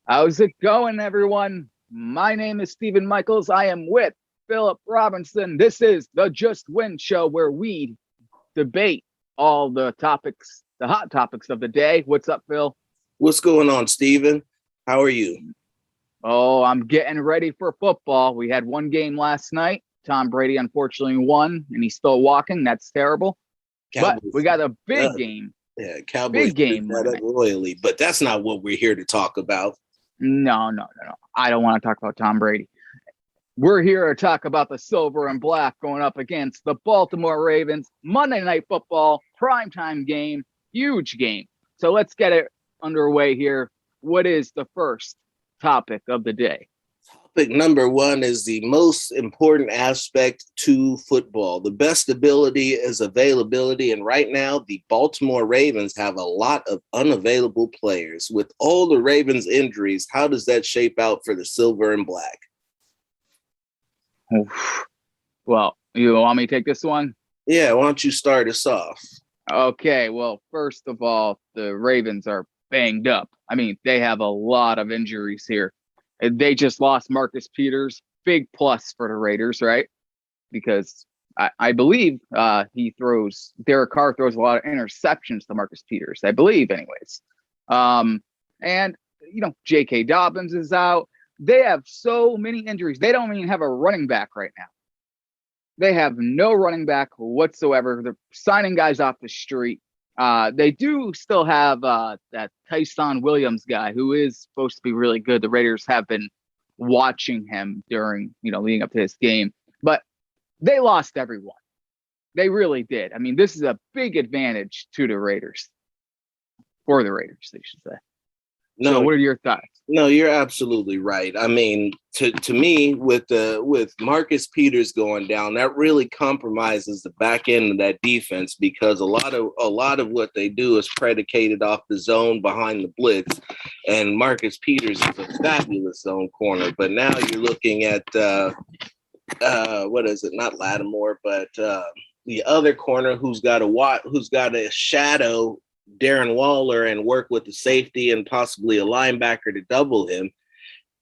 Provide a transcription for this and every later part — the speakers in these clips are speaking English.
How's it going, everyone? My name is Stephen Michaels. I am with Philip Robinson. This is the Just Win Show where we debate all the topics, the hot topics of the day. What's up, Phil? What's going on, Steven? How are you? Oh, I'm getting ready for football. We had one game last night. Tom Brady unfortunately won, and he's still walking. That's terrible. But we Cowboys. got a Uh, big game. yeah, Cowboys Big picked game that up Monday. royally, but that's not what we're here to talk about. No. I don't want to talk about Tom Brady. We're here to talk about the silver and black going up against the Baltimore Ravens. Monday Night Football, primetime game, huge game. So let's get it underway here. What is the first topic of the day? Topic number one is the most important aspect to football. The best ability is availability, and right now the Baltimore Ravens have a lot of unavailable players. With all the Ravens injuries, how does that shape out for the silver and black? Oof. Well, you want me to take this one? Yeah, why don't you start us off? Okay, well, first of all, the Ravens are banged up. I mean, they have a lot of injuries here. They just lost Marcus Peters, big plus for the Raiders, right? Because I believe Derek Carr throws a lot of interceptions to Marcus Peters, I believe, anyways. And, J.K. Dobbins is out. They have so many injuries. They don't even have a running back right now. They have no running back whatsoever. They're signing guys off the street. They do still have that Tyson Williams guy who is supposed to be really good. The Raiders have been watching him during, leading up to this game, but they lost everyone. They really did. I mean, this is a big advantage to the Raiders, for the Raiders, they should say. No, so what are your thoughts? No, you're absolutely right. I mean, to me, with Marcus Peters going down, that really compromises the back end of that defense because a lot of what they do is predicated off the zone behind the blitz, and Marcus Peters is a fabulous zone corner. But now you're looking at what is it? Not Lattimore, but the other corner who's got a shadow Darren Waller and work with the safety and possibly a linebacker to double him.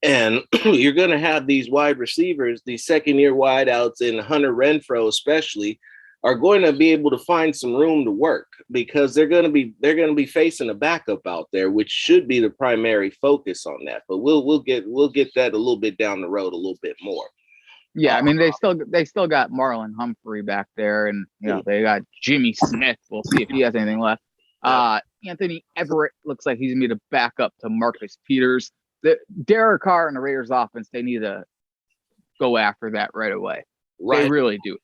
And you're going to have these wide receivers, these second-year wideouts, and Hunter Renfrow especially, are going to be able to find some room to work because they're going to be facing a backup out there, which should be the primary focus on that. But we'll get that a little bit down the road, a little bit more. Yeah, I mean they still got Marlon Humphrey back there, and they got Jimmy Smith. We'll see if he has anything left. Anthony Everett looks like he's gonna be the backup to Marcus Peters. The Derek Carr and the Raiders offense, they need to go after that right away. Right. They really do.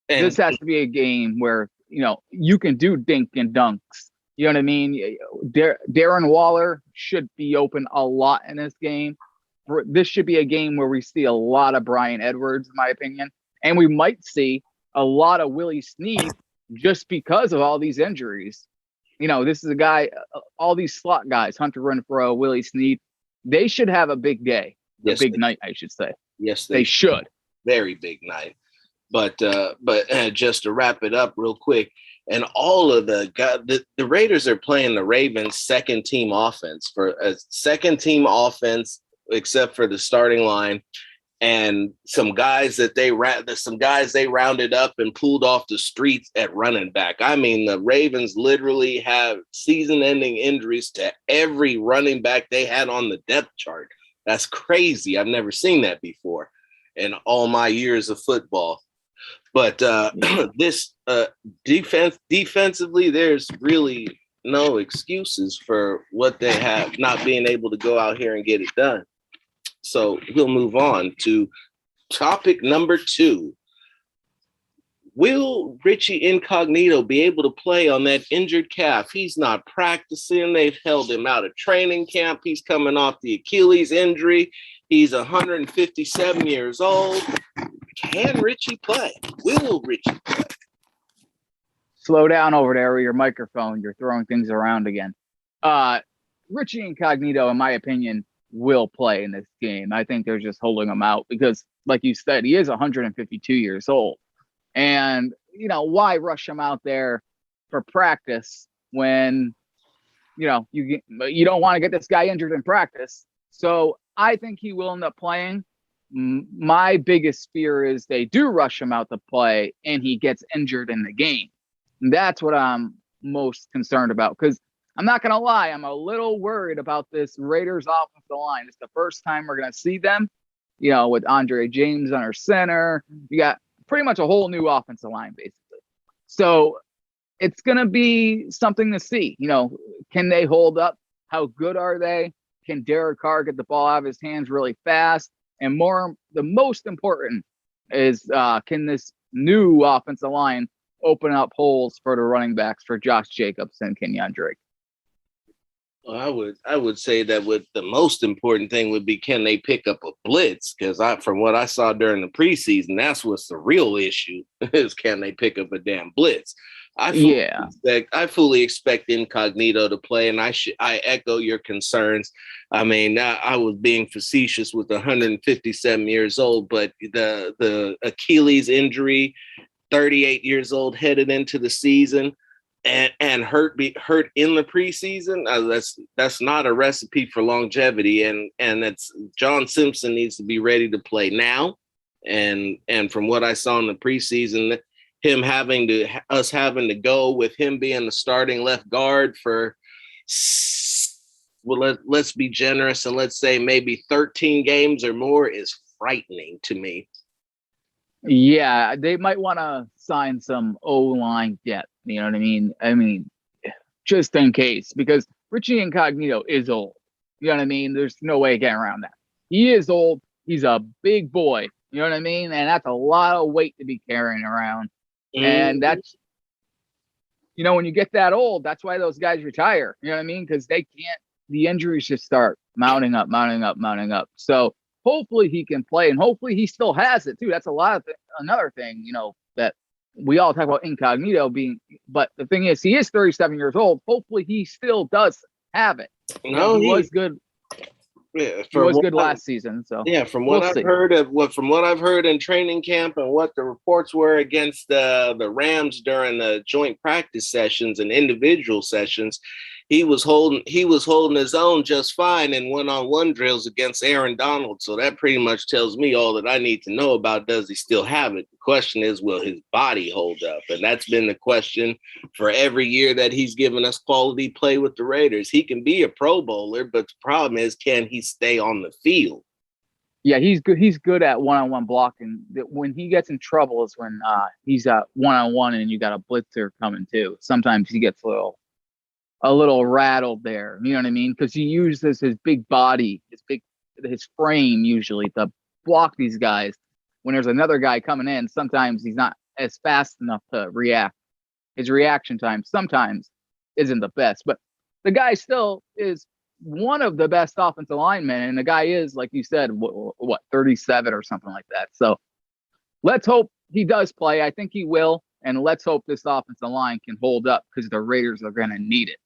And this has to be a game where you can do dink and dunks. You know what I mean? Darren Waller should be open a lot in this game. This should be a game where we see a lot of Bryan Edwards, in my opinion, and we might see a lot of Willie Snead just because of all these injuries. This is a guy, all these slot guys, Hunter Renfrow, Willie Snead, they should have a big day, a big night, I should say. Yes, they should. Very big night. But just to wrap it up real quick, and all of the Raiders are playing the Ravens' second team offense except for the starting line. And some guys they rounded up and pulled off the streets at running back. I mean, the Ravens literally have season-ending injuries to every running back they had on the depth chart. That's crazy. I've never seen that before in all my years of football. But this defensively, there's really no excuses for what they have not being able to go out here and get it done. So we'll move on to topic number 2. Will Richie Incognito be able to play on that injured calf? He's not practicing. They've held him out of training camp. He's coming off the Achilles injury. He's 157 years old. Can Richie play? Will Richie play? Slow down over there with your microphone. You're throwing things around again. Richie Incognito, in my opinion, will play in this game. I think they're just holding him out because, like you said, he is 152 years old. And, why rush him out there for practice when, you don't want to get this guy injured in practice. So I think he will end up playing. My biggest fear is they do rush him out to play and he gets injured in the game. And that's what I'm most concerned about, because I'm not going to lie, I'm a little worried about this Raiders offensive line. It's the first time we're going to see them, with Andre James under center. You got pretty much a whole new offensive line, basically. So it's going to be something to see. Can they hold up? How good are they? Can Derek Carr get the ball out of his hands really fast? And the most important is, can this new offensive line open up holes for the running backs for Josh Jacobs and Kenyon Drake? Well, I would say that the most important thing would be, can they pick up a blitz? Because from what I saw during the preseason, that's what's the real issue is, can they pick up a damn blitz? I fully expect Incognito to play, and I echo your concerns. I mean, I was being facetious with 157 years old, but the Achilles injury, 38 years old, headed into the season, and hurt in the preseason. That's not a recipe for longevity, and it's John Simpson needs to be ready to play now. And from what I saw in the preseason, having to go with him being the starting left guard for, well, let's be generous and let's say maybe 13 games or more is frightening to me. Yeah, they might want to sign some O-line depth. You know what I mean? I mean, just in case, because Richie Incognito is old. You know what I mean? There's no way getting around that. He is old. He's a big boy. You know what I mean? And that's a lot of weight to be carrying around. And that's, when you get that old, that's why those guys retire. You know what I mean? Because the injuries just start mounting up. So hopefully he can play, and hopefully he still has it too. That's another thing, that we all talk about Incognito being, but the thing is, he is 37 years old. Hopefully he still does have it. He was good. Yeah, he was good last season. So from what I've heard in training camp and what the reports were against the Rams during the joint practice sessions and individual sessions, he was holding his own just fine in one-on-one drills against Aaron Donald. So that pretty much tells me all that I need to know about, does he still have it? The question is, will his body hold up? And that's been the question for every year that he's given us quality play with the Raiders. He can be a Pro Bowler, but the problem is, can he stay on the field? Yeah, he's good. He's good at one-on-one blocking. When he gets in trouble is when he's at one-on-one and you got a blitzer coming too. Sometimes he gets a little rattled there. You know what I mean? Because he uses his big body, his frame usually to block these guys. When there's another guy coming in, sometimes he's not as fast enough to react. His reaction time sometimes isn't the best, but the guy still is one of the best offensive linemen. And the guy is, like you said, what 37 or something like that. So let's hope he does play. I think he will. And let's hope this offensive line can hold up, because the Raiders are going to need it.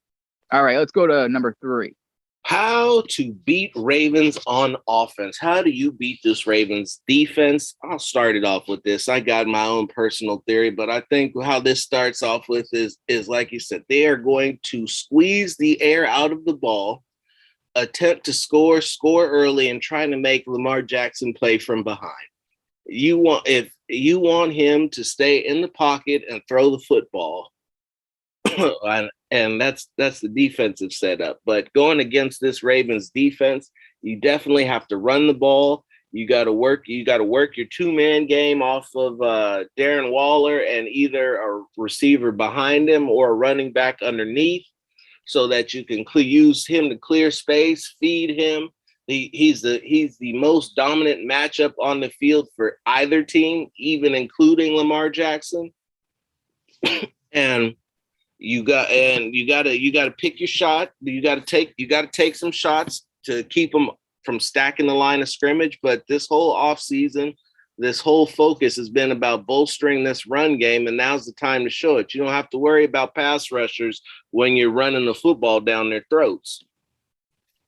All right, let's go to number 3. How to beat Ravens on offense. How do you beat this Ravens defense? I'll start it off with this. I got my own personal theory, but I think how this starts off with is like you said, they are going to squeeze the air out of the ball, attempt to score early, and trying to make Lamar Jackson play from behind. If you want him to stay in the pocket and throw the football, and that's the defensive setup. But going against this Ravens defense, you definitely have to run the ball. You got to work your 2-man game off of Darren Waller and either a receiver behind him or a running back underneath, so that you can use him to clear space, feed him. He's the most dominant matchup on the field for either team, even including Lamar Jackson. And you got to pick your shot. You got to take some shots to keep them from stacking the line of scrimmage. But this whole offseason, this whole focus has been about bolstering this run game, and now's the time to show it. You don't have to worry about pass rushers when you're running the football down their throats.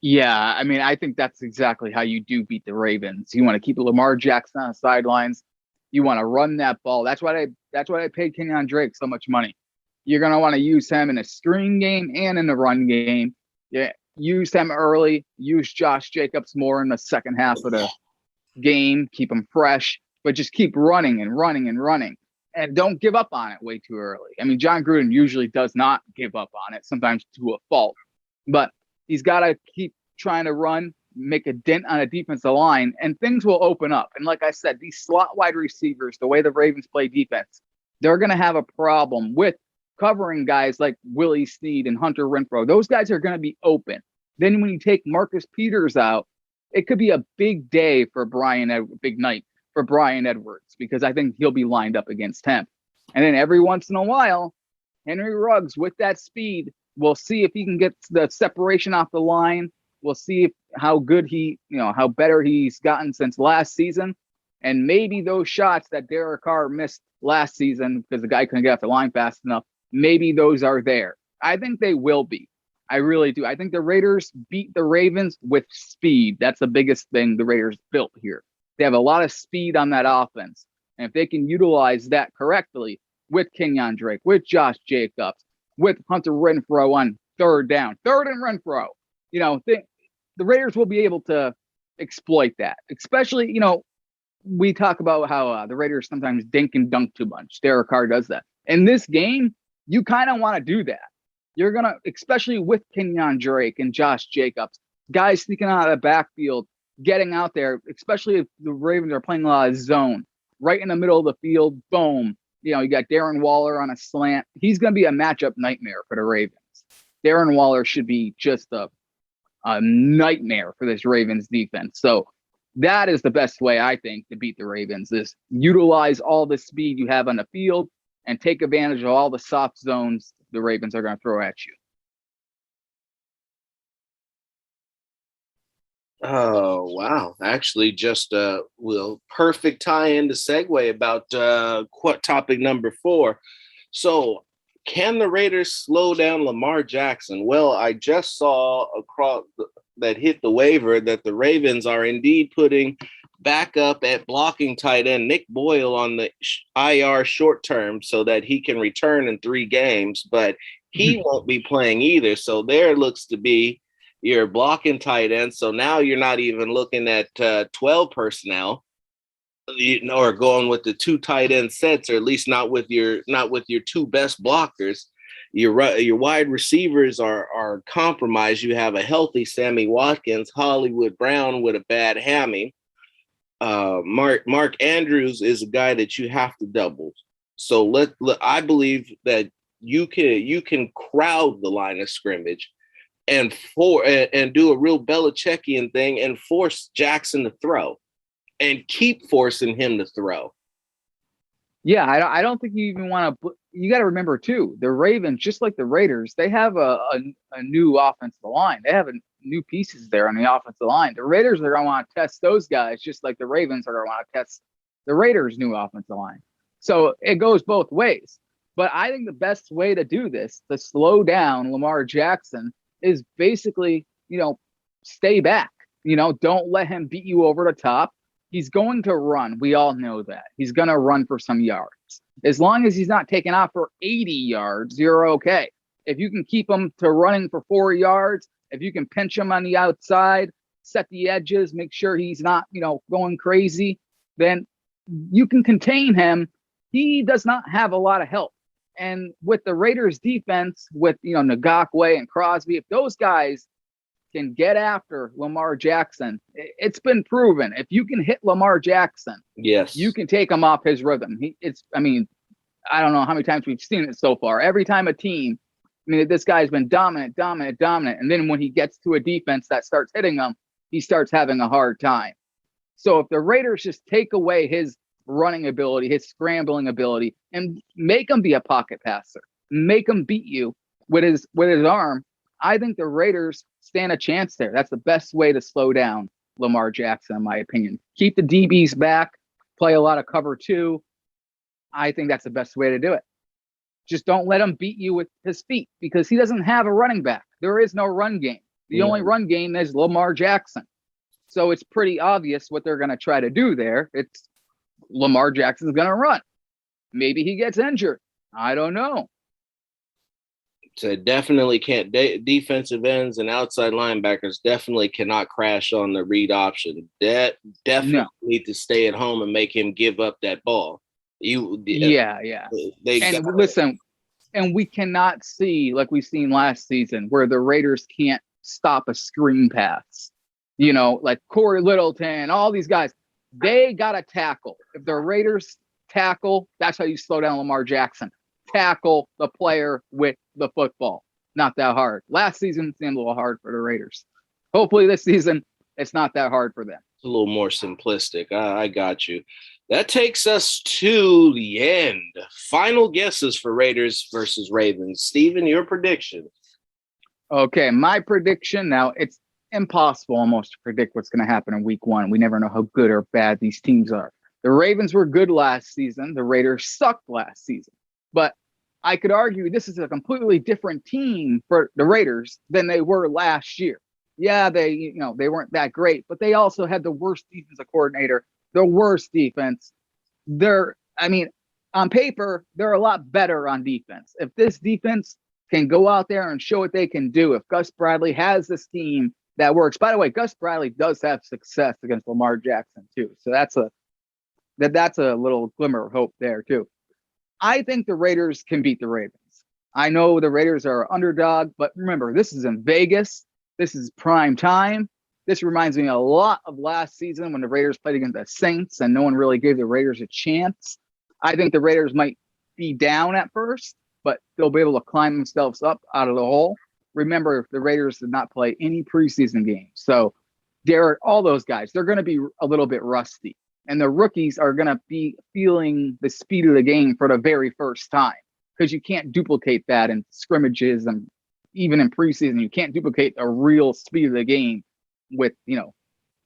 Yeah, I mean, I think that's exactly how you do beat the Ravens. You want to keep Lamar Jackson on the sidelines. You want to run that ball. That's why I paid Kenyon Drake so much money. You're going to want to use him in a screen game and in the run game. Yeah, use him early, use Josh Jacobs more in the second half of the game, keep him fresh, but just keep running and running and running. And don't give up on it way too early. I mean, John Gruden usually does not give up on it, sometimes to a fault. But he's got to keep trying to run, make a dent on a defensive line, and things will open up. And like I said, these slot wide receivers, the way the Ravens play defense, they're going to have a problem with covering guys like Willie Snead and Hunter Renfrow. Those guys are going to be open. Then when you take Marcus Peters out, it could be a big day for big night for Brian Edwards, because I think he'll be lined up against him. And then every once in a while, Henry Ruggs with that speed, we'll see if he can get the separation off the line. We'll see how good how better he's gotten since last season. And maybe those shots that Derek Carr missed last season because the guy couldn't get off the line fast enough, maybe those are there. I think they will be. I really do. I think the Raiders beat the Ravens with speed. That's the biggest thing the Raiders built here. They have a lot of speed on that offense. And if they can utilize that correctly with Kenyon Drake, with Josh Jacobs, with Hunter Renfrow on third and Renfrow, the Raiders will be able to exploit that. Especially, we talk about how the Raiders sometimes dink and dunk too much. Derek Carr does that. In this game, you kind of want to do that. You're going to, especially with Kenyon Drake and Josh Jacobs, guys sneaking out of the backfield, getting out there, especially if the Ravens are playing a lot of zone, right in the middle of the field, boom. You got Darren Waller on a slant. He's going to be a matchup nightmare for the Ravens. Darren Waller should be just a nightmare for this Ravens defense. So that is the best way, I think, to beat the Ravens, is utilize all the speed you have on the field and take advantage of all the soft zones the Ravens are going to throw at you. Oh, wow. Actually, just perfect tie-in to segue about topic number 4. So, can the Raiders slow down Lamar Jackson? Well, I just saw that hit the waiver that the Ravens are indeed putting backup at blocking tight end Nick Boyle on the IR short term so that he can return in 3 games, but he won't be playing either. So there looks to be your blocking tight end. So now you're not even looking at 12 personnel, or going with the 2 tight end sets, or at least not with your 2 best blockers. Your wide receivers are compromised. You have a healthy Sammy Watkins, Hollywood Brown with a bad hammy. Mark Andrews is a guy that you have to double. So I believe that you can crowd the line of scrimmage and do a real Belichickian thing and force Jackson to throw and keep forcing him to throw. Yeah, I don't think you even want to. You got to remember too, the Ravens, just like the Raiders, they have a new offensive line. They have new pieces there on the offensive line. The Raiders are going to want to test those guys, just like the Ravens are going to want to test the Raiders' new offensive line. So it goes both ways. But I think the best way to do this, to slow down Lamar Jackson, is basically, stay back. Don't let him beat you over the top. He's going to run. We all know that. He's going to run for some yards. As long as he's not taking off for 80 yards, you're okay. If you can keep him to running for 4 yards, if you can pinch him on the outside, set the edges, make sure he's not, going crazy, then you can contain him. He does not have a lot of help. And with the Raiders defense, with, Ngakwe and Crosby, if those guys can get after Lamar Jackson, it's been proven. If you can hit Lamar Jackson, yes, you can take him off his rhythm. I don't know how many times we've seen it so far. Every time a team, this guy's been dominant. And then when he gets to a defense that starts hitting him, he starts having a hard time. So if the Raiders just take away his running ability, his scrambling ability, and make him be a pocket passer, make him beat you with his arm, I think the Raiders stand a chance there. That's the best way to slow down Lamar Jackson, in my opinion. Keep the DBs back, play a lot of cover 2. I think that's the best way to do it. Just don't let him beat you with his feet, because he doesn't have a running back. There is no run game. The only run game is Lamar Jackson. So it's pretty obvious what they're going to try to do there. It's Lamar Jackson's going to run. Maybe he gets injured. I don't know. So definitely can't defensive ends and outside linebackers definitely cannot crash on the read option. That No. definitely need to stay at home and make him give up that ball. Yeah. They got And listen, and we cannot see like we've seen last season where the Raiders can't stop a screen pass. You know, like Corey Littleton, all these guys, they got to tackle. If the Raiders tackle, that's how you slow down Lamar Jackson. Tackle the player with the football. Not that hard. Last season it seemed a little hard for the Raiders. Hopefully this season it's not that hard for them. a little more simplistic. I got you. That takes us to the end. Final guesses for Raiders versus Ravens. Steven, your prediction. Okay, my prediction now, it's impossible almost to predict what's going to happen in week one. We never know how good or bad these teams are. The Ravens were good last season. The Raiders sucked last season. But I could argue this is a completely different team for the Raiders than they were last year. Yeah, they weren't that great, but they also had the worst defensive coordinator, the worst defense. On paper, they're a lot better on defense. If this defense can go out there and show what they can do, if Gus Bradley has this team that works. By the way, Gus Bradley does have success against Lamar Jackson too. So that's a little glimmer of hope there too. I think the Raiders can beat the Ravens. I know the Raiders are underdog, but remember, this is in Vegas. This is prime time. This reminds me a lot of last season when the Raiders played against the Saints and no one really gave the Raiders a chance. I think the Raiders might be down at first, but they'll be able to climb themselves up out of the hole. Remember, the Raiders did not play any preseason games. So Derek, all those guys, they're going to be a little bit rusty. And the rookies are going to be feeling the speed of the game for the very first time because you can't duplicate that in scrimmages and even in preseason. You can't duplicate a real speed of the game with,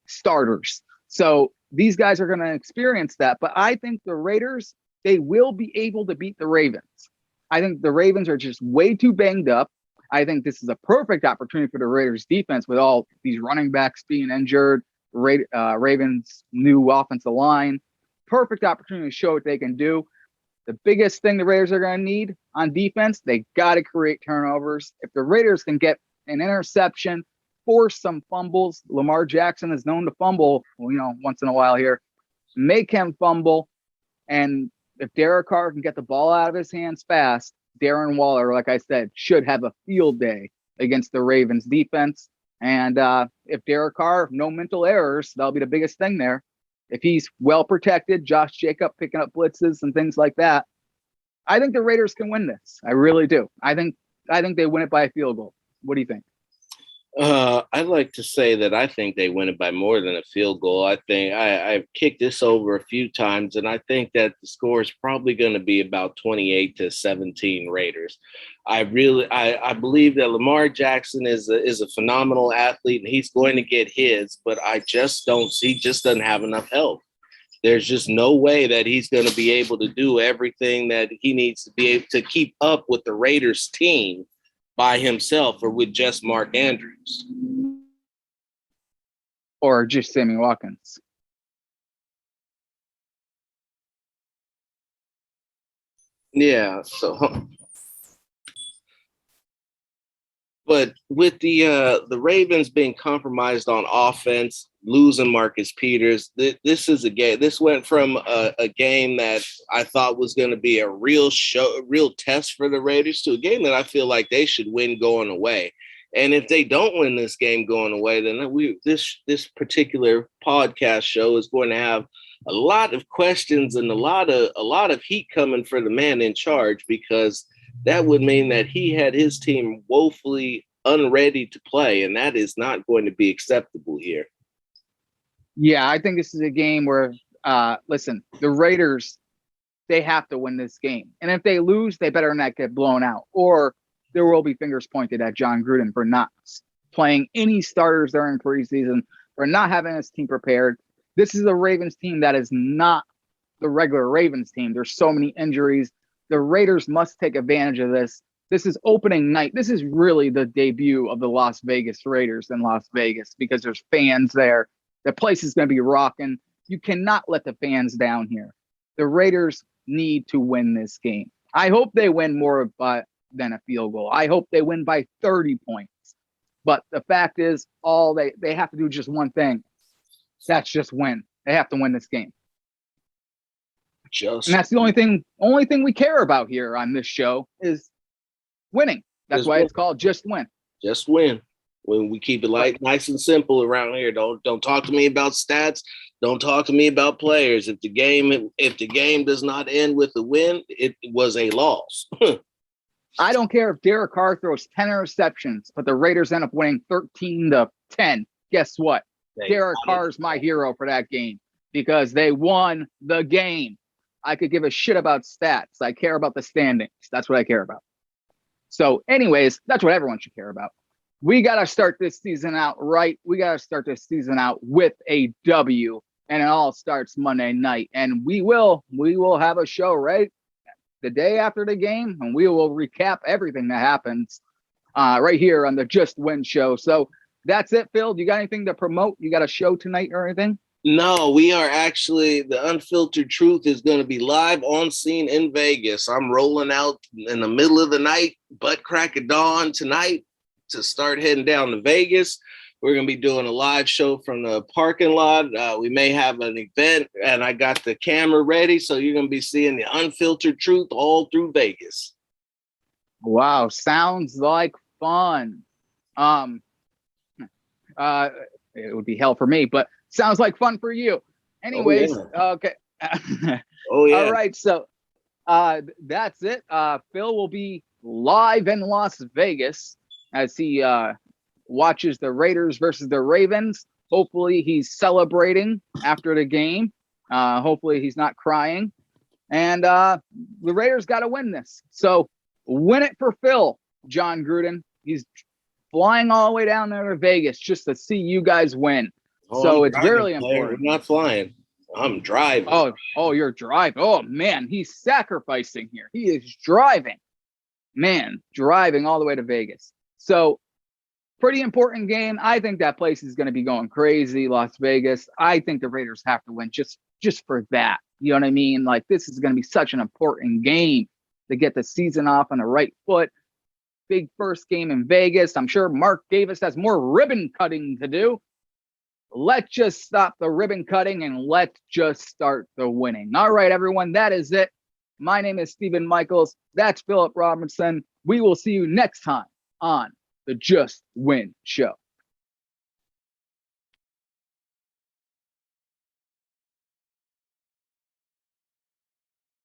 starters. So these guys are going to experience that. But I think the Raiders, they will be able to beat the Ravens. I think the Ravens are just way too banged up. I think this is a perfect opportunity for the Raiders defense with all these running backs being injured. Ravens' new offensive line. Perfect opportunity to show what they can do. The biggest thing the Raiders are going to need on defense, they got to create turnovers. If the Raiders can get an interception, force some fumbles, Lamar Jackson is known to fumble, once in a while here. Make him fumble. And if Derek Carr can get the ball out of his hands fast, Darren Waller, like I said, should have a field day against the Ravens defense. And if Derek Carr, no mental errors, that'll be the biggest thing there. If he's well protected, Josh Jacob picking up blitzes and things like that, I think the Raiders can win this. I really do. I think they win it by a field goal. What do you think? I'd like to say that I think they win it by more than a field goal. I think I've kicked this over a few times, and I think that the score is probably going to be about 28-17 Raiders. I believe that Lamar Jackson is a phenomenal athlete, and he's going to get his, but I just don't see, just doesn't have enough help. There's just no way that he's going to be able to do everything that he needs to be able to keep up with the Raiders team by himself or with just Mark Andrews. Or just Sammy Watkins. Yeah, so but with the Ravens being compromised on offense, losing Marcus Peters, this is a game. This went from a game that I thought was going to be a real test for the Raiders to a game that I feel like they should win going away. And if they don't win this game going away, then this particular podcast show is going to have a lot of questions and a lot of heat coming for the man in charge, because that would mean that he had his team woefully unready to play, and that is not going to be acceptable here. Yeah, I think this is a game where, listen, the Raiders, they have to win this game. And if they lose, they better not get blown out. Or there will be fingers pointed at John Gruden for not playing any starters during preseason, for not having his team prepared. This is a Ravens team that is not the regular Ravens team. There's so many injuries. The Raiders must take advantage of this. This is opening night. This is really the debut of the Las Vegas Raiders in Las Vegas because there's fans there. The place is going to be rocking. You cannot let the fans down here. The Raiders need to win this game. I hope they win more by than a field goal. I hope they win by 30 points. But the fact is, all they have to do just one thing. That's just win. They have to win this game. And that's the only thing we care about here on this show is winning. That's why it's called Just Win. Just win. When we keep it light, nice and simple around here. Don't talk to me about stats. Don't talk to me about players. If the game does not end with a win, it was a loss. I don't care if Derek Carr throws 10 interceptions, but the Raiders end up winning 13-10. Guess what? Derek Carr's my hero for that game because they won the game. I could give a shit about stats. I care about the standings. That's what I care about. So anyways, that's what everyone should care about. We got to start this season out right. We got to start this season out with a W, and it all starts Monday night. And we will have a show right the day after the game, and we will recap everything that happens right here on the Just Win show. So that's it, Phil. Do you got anything to promote? You got a show tonight or anything? No, we are actually, the Unfiltered Truth is going to be live on scene in Vegas. I'm rolling out in the middle of the night, butt crack of dawn tonight to start heading down to Vegas. We're going to be doing a live show from the parking lot. We may have an event, and I got the camera ready, so you're going to be seeing the Unfiltered Truth all through Vegas. Wow, sounds like fun. It would be hell for me, but sounds like fun for you. Anyways, okay. Oh, yeah. All right, so that's it. Phil will be live in Las Vegas as he watches the Raiders versus the Ravens. Hopefully he's celebrating after the game. Hopefully he's not crying. And the Raiders got to win this. So win it for Phil, John Gruden. He's flying all the way down there to Vegas just to see you guys win. So it's really important. I'm not flying. I'm driving. Oh, you're driving. Oh, man, he's sacrificing here. He is driving. Man, driving all the way to Vegas. So pretty important game. I think that place is going to be going crazy, Las Vegas. I think the Raiders have to win just for that. You know what I mean? Like, this is going to be such an important game to get the season off on the right foot. Big first game in Vegas. I'm sure Mark Davis has more ribbon cutting to do. Let's just stop the ribbon cutting and let's just start the winning. All right, everyone, that is it. My name is Stephen Michaels. That's Philip Robinson. We will see you next time on the Just Win Show.